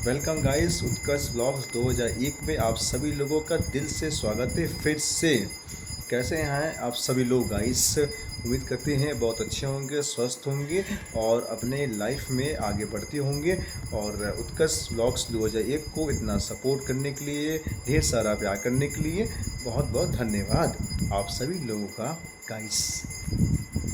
Welcome guys, उत्कर्ष blogs 2001 में आप सभी लोगों का दिल से स्वागत है फिर से। कैसे हैं आप सभी लोग गाइस? उम्मीद करते हैं बहुत अच्छे होंगे, स्वस्थ होंगे और अपने लाइफ में आगे बढ़ते होंगे। और उत्कर्ष ब्लॉग्स 2001 को इतना सपोर्ट करने के लिए, ढेर सारा प्यार करने के लिए बहुत बहुत धन्यवाद आप सभी लोगों का गाइस।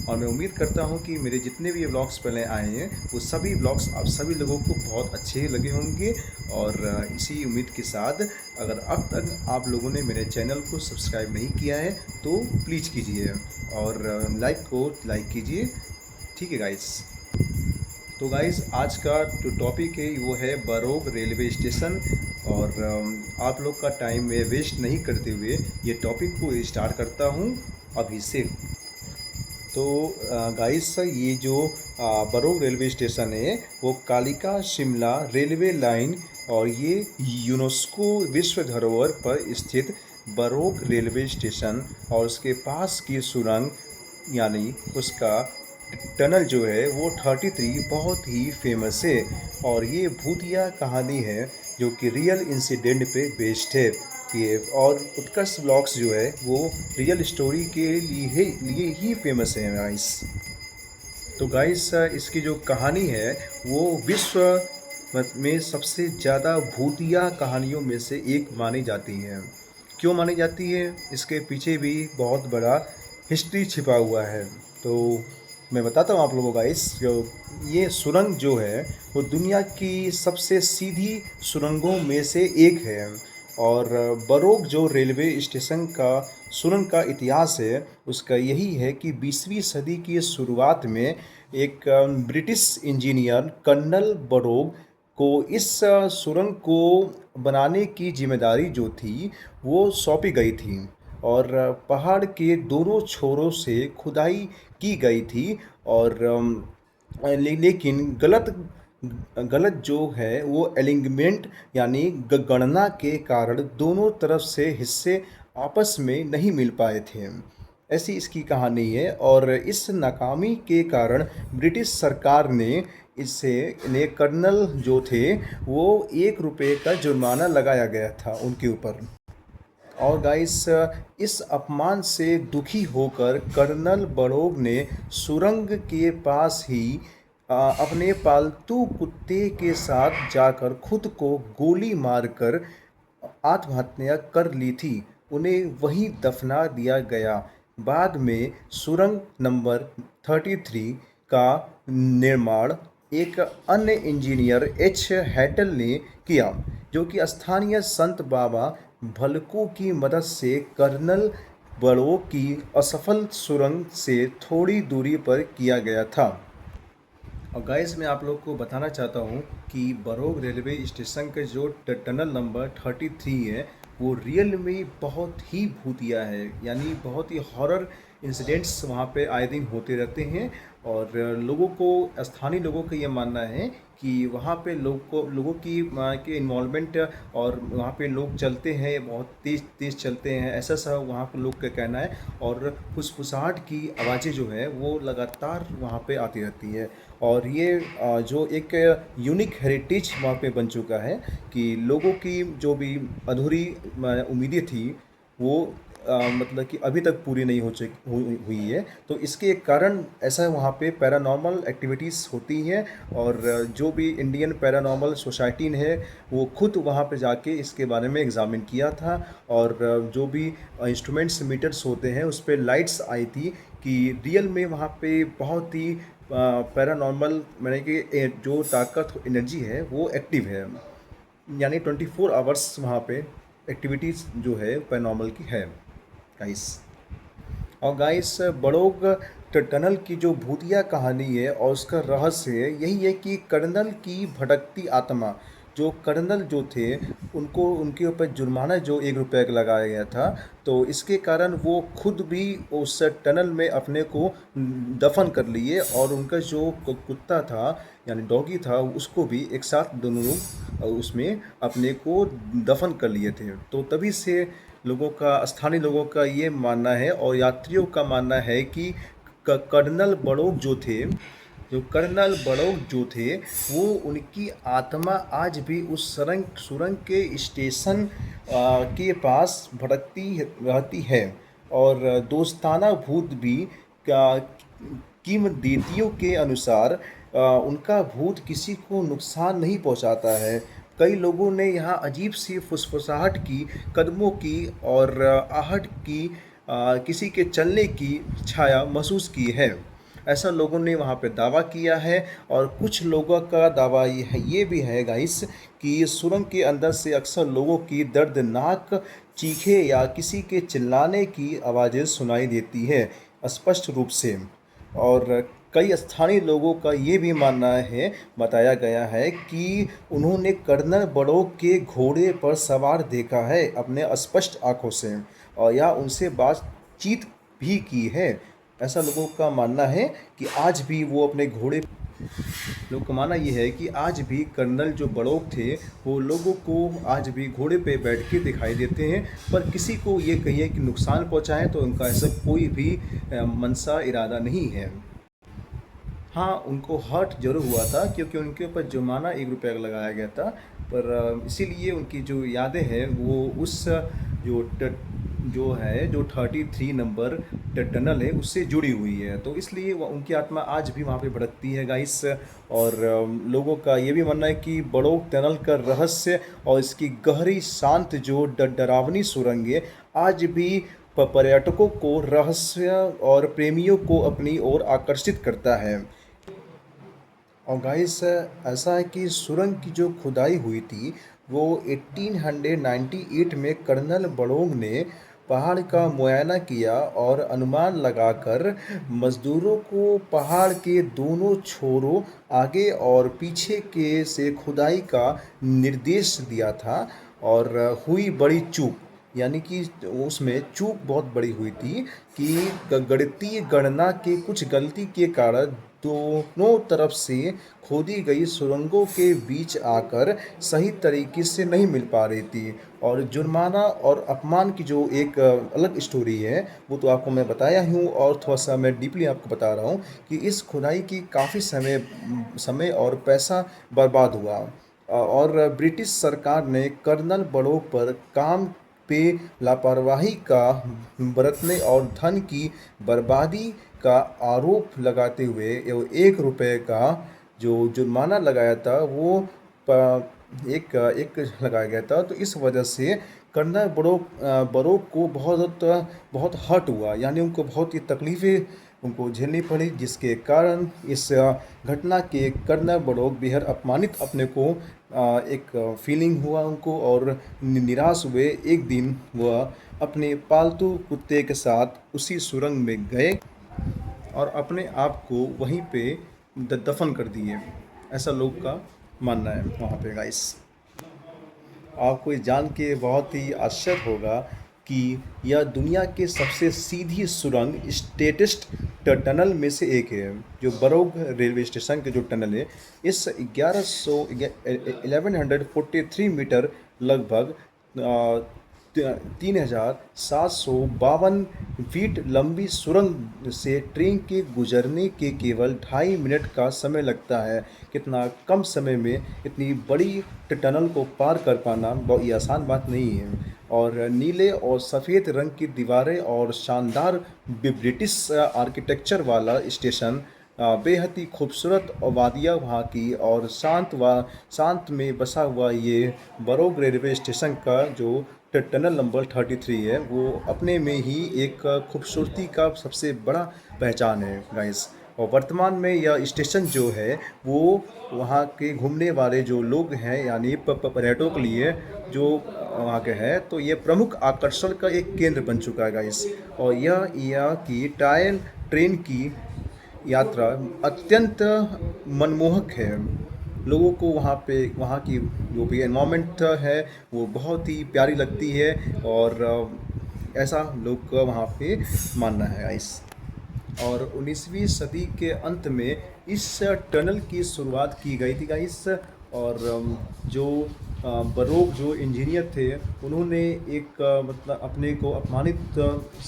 और मैं उम्मीद करता हूँ कि मेरे जितने भी व्लॉग्स पहले आए हैं वो सभी व्लॉग्स आप सभी लोगों को बहुत अच्छे लगे होंगे। और इसी उम्मीद के साथ अगर अब तक आप लोगों ने मेरे चैनल को सब्सक्राइब नहीं किया है तो प्लीज़ कीजिए और लाइक कीजिए। ठीक है गाइस। तो गाइस, आज का जो टॉपिक है वो है बरोग रेलवे स्टेशन। और आप लोग का टाइम में वेस्ट नहीं करते हुए ये टॉपिक को स्टार्ट करता हूँ अभी से। तो गाइस, ये जो बरोग रेलवे स्टेशन है वो कालिका शिमला रेलवे लाइन और ये यूनेस्को विश्व धरोहर पर स्थित बरोग रेलवे स्टेशन और उसके पास की सुरंग यानी उसका टनल जो है वो 33 बहुत ही फेमस है। और ये भूतिया कहानी है जो कि रियल इंसिडेंट पे बेस्ड है। ये और उत्कर्ष ब्लॉग्स जो है वो रियल स्टोरी के लिए ही फेमस है गाइस। तो गाइस, इसकी जो कहानी है वो विश्व में सबसे ज़्यादा भूतिया कहानियों में से एक मानी जाती है। क्यों मानी जाती है? इसके पीछे भी बहुत बड़ा हिस्ट्री छिपा हुआ है। तो मैं बताता हूँ आप लोगों को गाइस। जो ये सुरंग जो है वो दुनिया की सबसे सीधी सुरंगों में से एक है। और बरोग जो रेलवे स्टेशन का सुरंग का इतिहास है उसका यही है कि 20वीं सदी की शुरुआत में एक ब्रिटिश इंजीनियर कर्नल बरोग को इस सुरंग को बनाने की जिम्मेदारी जो थी वो सौंपी गई थी। और पहाड़ के दोनों छोरों से खुदाई की गई थी। और लेकिन गलत गलत जो है वो एलिंगमेंट यानी गणना के कारण दोनों तरफ से हिस्से आपस में नहीं मिल पाए थे। ऐसी इसकी कहानी है। और इस नाकामी के कारण ब्रिटिश सरकार ने इससे इन्हें कर्नल जो थे वो 1 रुपये का जुर्माना लगाया गया था उनके ऊपर। और गाइस, इस अपमान से दुखी होकर कर्नल बरोग ने सुरंग के पास ही अपने पालतू कुत्ते के साथ जाकर खुद को गोली मारकर आत्महत्या कर ली थी। उन्हें वहीं दफना दिया गया। बाद में सुरंग नंबर 33 का निर्माण एक अन्य इंजीनियर एच हैटल ने किया, जो कि स्थानीय संत बाबा भलकू की मदद से कर्नल बरोग की असफल सुरंग से थोड़ी दूरी पर किया गया था। और गाइस, मैं आप लोग को बताना चाहता हूँ कि बरोग रेलवे स्टेशन का जो टनल नंबर 33 है वो रियल में बहुत ही भूतिया है। यानी बहुत ही हॉरर इंसिडेंट्स वहाँ पे आए दिन होते रहते हैं। और स्थानीय लोगों का ये मानना है कि वहाँ पे लोगों की के इन्वॉल्वमेंट और वहाँ पे लोग चलते हैं, बहुत तेज़ तेज़ चलते हैं, ऐसा सा वहाँ पे लोग का कहना है। और फुसफुसाहट की आवाज़ें जो है वो लगातार वहाँ पे आती रहती है। और ये जो एक यूनिक हेरिटेज वहाँ पे बन चुका है कि लोगों की जो भी अधूरी उम्मीदें थी वो मतलब कि अभी तक पूरी नहीं हुई है। तो इसके एक कारण ऐसा है, वहाँ पे पैरानॉर्मल एक्टिविटीज़ होती हैं। और जो भी इंडियन पैरानॉर्मल सोसाइटी है वो खुद वहाँ पे जाके इसके बारे में एग्जामिन किया था। और जो भी इंस्ट्रूमेंट्स मीटर्स होते हैं उस पर लाइट्स आई थी कि रियल में वहाँ पे बहुत ही पैरानॉर्मल माने कि जो ताकत एनर्जी है वो एक्टिव है। यानी 24 आवर्स वहाँ पे एक्टिविटीज़ जो है पैरानॉर्मल की है गाइस। और गाइस, बड़ोग टनल की जो भूतिया कहानी है और उसका रहस्य यही है कि कर्नल की भटकती आत्मा, जो कर्नल जो थे उनको उनके ऊपर जुर्माना जो 1 रुपये का लगाया गया था, तो इसके कारण वो खुद भी उस टनल में अपने को दफन कर लिए। और उनका जो कुत्ता था यानी डॉगी था उसको भी एक साथ दोनों लोग उसमें अपने को दफन कर लिए थे। तो तभी से स्थानीय लोगों का ये मानना है और यात्रियों का मानना है कि कर्नल बड़ोग जो थे जो कर्नल बड़ौक जो थे, वो उनकी आत्मा आज भी उस सुरंग के स्टेशन के पास भटकती रहती है। और दोस्ताना भूत भी का किंवदंतियों के अनुसार उनका भूत किसी को नुकसान नहीं पहुंचाता है। कई लोगों ने यहाँ अजीब सी फुसफुसाहट की, कदमों की और आहट की, किसी के चलने की छाया महसूस की है। ऐसा लोगों ने वहाँ पे दावा किया है। और कुछ लोगों का दावा ये भी है गाइस कि सुरंग के अंदर से अक्सर लोगों की दर्दनाक चीखें या किसी के चिल्लाने की आवाज़ें सुनाई देती है स्पष्ट रूप से। और कई स्थानीय लोगों का ये भी मानना है, बताया गया है कि उन्होंने कर्नल बड़ौक के घोड़े पर सवार देखा है अपने स्पष्ट आंखों से, और या उनसे बातचीत भी की है। ऐसा लोगों का मानना है कि आज भी वो अपने घोड़े, लोगों का मानना ये है कि आज भी कर्नल जो बड़ौक थे वो लोगों को आज भी घोड़े पे बैठ के दिखाई देते हैं। पर किसी को ये कहिए कि नुकसान पहुंचाएं तो उनका ऐसा कोई भी मनसा इरादा नहीं है। हाँ, उनको हर्ट ज़रूर हुआ था क्योंकि उनके ऊपर जुर्माना 1 रुपये का लगाया गया था। पर इसीलिए उनकी जो यादें हैं वो उस जो जो है जो 33 नंबर टनल है उससे जुड़ी हुई है। तो इसलिए उनकी आत्मा आज भी वहाँ पे भटकती है गाइस। और लोगों का ये भी मानना है कि बड़ौक टनल का रहस्य और इसकी गहरी शांत जो डरावनी सुरंग है आज भी पर्यटकों को, रहस्य और प्रेमियों को अपनी ओर आकर्षित करता है। और गाइस ऐसा है कि सुरंग की जो खुदाई हुई थी वो 1898 में कर्नल बड़ौक ने पहाड़ का मुआयना किया और अनुमान लगाकर मजदूरों को पहाड़ के दोनों छोरों, आगे और पीछे के से खुदाई का निर्देश दिया था। और हुई बड़ी चूक, यानी कि उसमें चूक बहुत बड़ी हुई थी कि गणितीय गणना के कुछ गलती के कारण दोनों तरफ से खोदी गई सुरंगों के बीच आकर सही तरीके से नहीं मिल पा रही थी। और जुर्माना और अपमान की जो एक अलग स्टोरी है वो तो आपको मैं बताया हूँ, और थोड़ा सा मैं डीपली आपको बता रहा हूँ कि इस खुदाई की काफ़ी समय और पैसा बर्बाद हुआ। और ब्रिटिश सरकार ने कर्नल बड़ौक पर काम पे लापरवाही का बरतने और धन की बर्बादी का आरोप लगाते हुए 1 रुपये का जो जुर्माना लगाया था वो एक लगाया गया था। तो इस वजह से कर्नल बड़ौक को बहुत हर्ट हुआ, यानी उनको बहुत ही तकलीफ़ें उनको झेलनी पड़ी, जिसके कारण इस घटना के कर्नल बड़ौक बेहद अपमानित अपने को एक फीलिंग हुआ उनको, और निराश हुए। एक दिन वह अपने पालतू कुत्ते के साथ उसी सुरंग में गए और अपने आप को वहीं पे दफन कर दिए। ऐसा लोग का मानना है वहाँ पे गाइस। आपको ये जान के बहुत ही आश्चर्य होगा कि यह दुनिया के सबसे सीधी सुरंग स्ट्रेटेस्ट टनल में से एक है। जो बड़ौक रेलवे स्टेशन के जो टनल है, इस 1143 मीटर लगभग 3752 फीट लंबी सुरंग से ट्रेन के गुजरने के केवल 2.5 मिनट का समय लगता है। कितना कम समय में इतनी बड़ी टनल को पार कर पाना बहुत ही आसान बात नहीं है। और नीले और सफ़ेद रंग की दीवारें और शानदार ब्रिटिश आर्किटेक्चर वाला स्टेशन, बेहद ही खूबसूरत वादियाँ वहाँ की, और शांत में बसा हुआ ये बड़ौक रेलवे स्टेशन का जो टनल नंबर 33 है वो अपने में ही एक खूबसूरती का सबसे बड़ा पहचान है गाइस। और वर्तमान में यह स्टेशन जो है वो वहाँ के घूमने वाले जो लोग हैं, यानी पर्यटकों के लिए जो वहाँ के हैं, तो ये प्रमुख आकर्षण का एक केंद्र बन चुका है गाइस। और यह की टायर ट्रेन की यात्रा अत्यंत मनमोहक है। लोगों को वहाँ की जो भी एनवायरनमेंट है वो बहुत ही प्यारी लगती है, और ऐसा लोग का वहाँ पे मानना है गाइस। और 19वीं सदी के अंत में इस टनल की शुरुआत की गई थी गाइस। और जो बड़ौक जो इंजीनियर थे उन्होंने एक मतलब अपने को अपमानित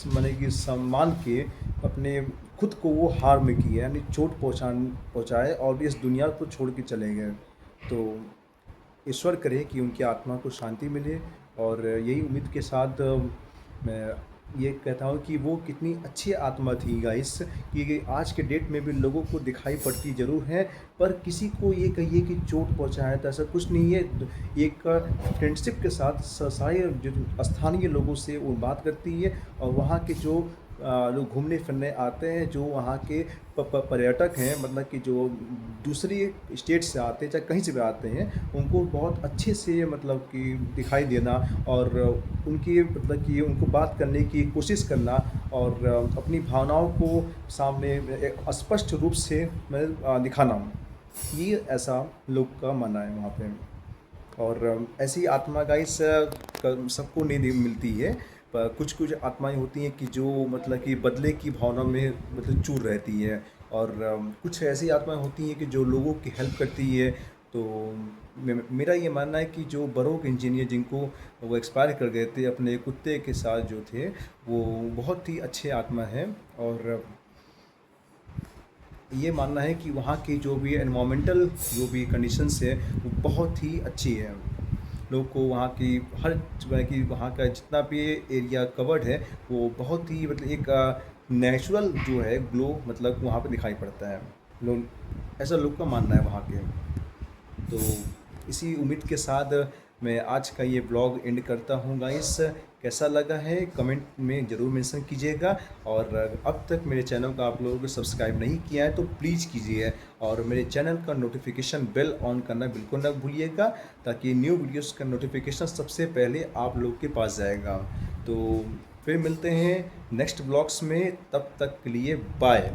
माने कि सम्मान के अपने खुद को वो हार्म किया, यानी चोट पहुँचाए और इस दुनिया को छोड़ के चले गए। तो ईश्वर करे कि उनकी आत्मा को शांति मिले, और यही उम्मीद के साथ मैं ये कहता हूँ कि वो कितनी अच्छी आत्मा थी गाइस, कि आज के डेट में भी लोगों को दिखाई पड़ती ज़रूर है, पर किसी को ये कहिए कि चोट पहुँचाया तो ऐसा कुछ नहीं है। एक फ्रेंडशिप के साथ सारे जो स्थानीय लोगों से वो बात करती है, और वहाँ के जो लोग घूमने फिरने आते हैं, जो वहाँ के पर्यटक हैं, मतलब कि जो दूसरी स्टेट से आते हैं, चाहे कहीं से भी आते हैं, उनको बहुत अच्छे से मतलब कि दिखाई देना, और उनकी मतलब कि उनको बात करने की कोशिश करना, और अपनी भावनाओं को सामने एक स्पष्ट रूप से दिखाना, ये ऐसा लोग का मानना है वहाँ पे। और ऐसी आत्मा गाइस सबको नहीं मिलती है, पर कुछ कुछ आत्माएं होती हैं कि जो मतलब कि बदले की भावना में मतलब चूर रहती है, और कुछ ऐसी आत्माएं होती हैं कि जो लोगों की हेल्प करती है। तो मेरा ये मानना है कि जो बरोक इंजीनियर जिनको वो एक्सपायर कर गए थे अपने कुत्ते के साथ जो थे, वो बहुत ही अच्छे आत्मा हैं। और ये मानना है कि वहाँ की जो भी एनवायरमेंटल जो भी कंडीशंस है वो बहुत ही अच्छी है। लोग को वहाँ की हर जगह की वहाँ का जितना भी एरिया कवर्ड है, वो बहुत ही मतलब एक नेचुरल जो है ग्लो मतलब वहाँ पे दिखाई पड़ता है। लोग ऐसा लोग का मानना है वहाँ के। तो इसी उम्मीद के साथ मैं आज का ये ब्लॉग एंड करता हूँ गाइस। कैसा लगा है कमेंट में ज़रूर मेंशन कीजिएगा, और अब तक मेरे चैनल का आप लोगों को सब्सक्राइब नहीं किया है तो प्लीज़ कीजिए, और मेरे चैनल का नोटिफिकेशन बेल ऑन करना बिल्कुल ना भूलिएगा, ताकि न्यू वीडियोस का नोटिफिकेशन सबसे पहले आप लोग के पास जाएगा। तो फिर मिलते हैं नेक्स्ट ब्लॉग्स में, तब तक के लिए बाय।